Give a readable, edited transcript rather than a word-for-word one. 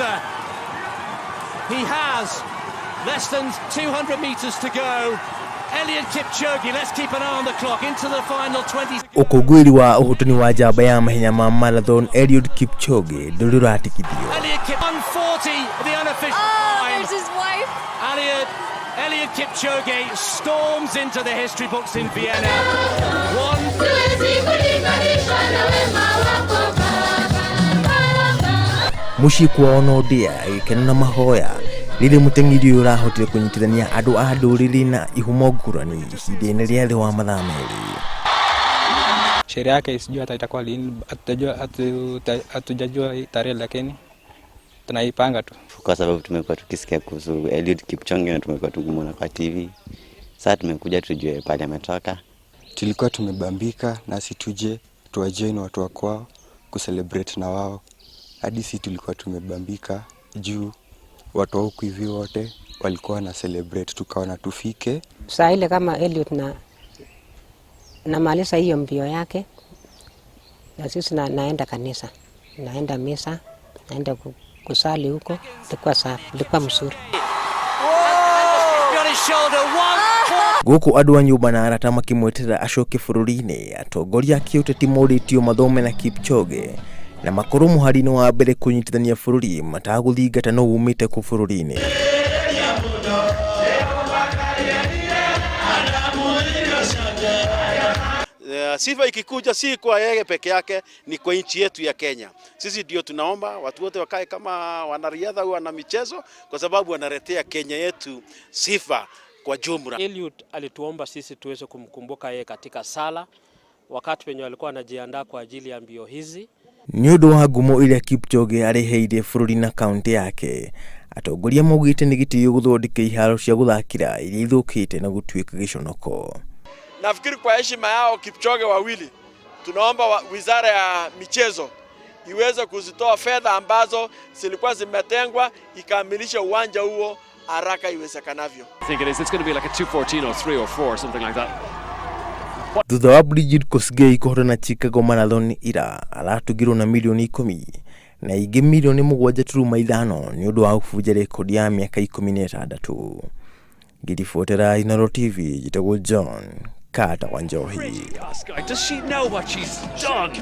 further. He has less than 200 metres to go. Eliud Kipchoge, let's keep an eye on the clock, into the final 20. Ukugwiri wa uhutani wa jaba ya mahenya ma marathon Eliud Kipchoge ndururatikithio. Eliud Kipchoge 140, the unofficial time. There's his wife. Eliud Kipchoge storms into the history books in Vienna. Mushiko wa Onodia ikena na mahoya riri mutengiri urahotire kunyitithania andu a nduriri na ihumo ngurani ihinda-ini ria thi wa mathaa meri. Sherehe yake sijui hata itakuwa lini, hatujajua tarehe, lakini tunaipanga tu, kwa sababu tumekuwa tukisikia kuhusu Eliud Kipchoge na tumekuwa tukimwona kwa TV. Sasa tumekuja tujue pale ametoka. Tulikuwa tumebambika na si tuje tuwajoin watu wa kwao kucelebrate na wao. Hadi si tulikuwa tumebambika juu watu wa huku hivi wote walikuwa na celebrate, tukaona tufike. Saa ile kama Eliud na maliza hiyo mbio yake, na sisi naenda kanisa, naenda misa, naenda kusali huko, ilikuwa safi, ilikuwa mzuri. Guku andu a nyumba na arata makimweterera acoke bururi-ini, atongoria a kiuteti moritio mathome na Kipchoge na makoro muhari-ini wa mbere kunyitithania bururi mataguthingata no umite ku bururi-ini. Sifa ikikuja si kwa yeye peke yake, ni kwa nchi yetu ya Kenya. Sisi ndio tunaomba watu wote wakae kama wanariadha au wana michezo, kwa sababu wanaletea Kenya yetu sifa kwa jumla. Eliud alituomba sisi tuweze kumkumbuka yeye katika sala wakati penye alikuwa anajiandaa kwa ajili ya mbio hizi. Ni undu wa ngumo ile Kipchoge ariheire bururi na kaunti yake, atongoria maugite ni gitio guthondeka iharo cia guthakira iria ithukite na gutuika giconoko. Nafikiri kwa heshima yao Kipchoge wawili, tunaomba wizara ya michezo iweze kuzitoa fedha ambazo zilikuwa zimetengwa, ikamilisha uwanja huo haraka iwezekanavyo. I think it's going to be like a 2:14 or 3 or 4 something like that. Thutha wa Brigid Kosgei kuhotana Chicago Marathon ira, aratugirwo na milioni 10 na ingi milioni 7.5 ni undu wa kubuja rekodi ya miaka 16. Ngiribotera Inooro TV, jitagwo John Carter Wanjohi. Does she know what she's done?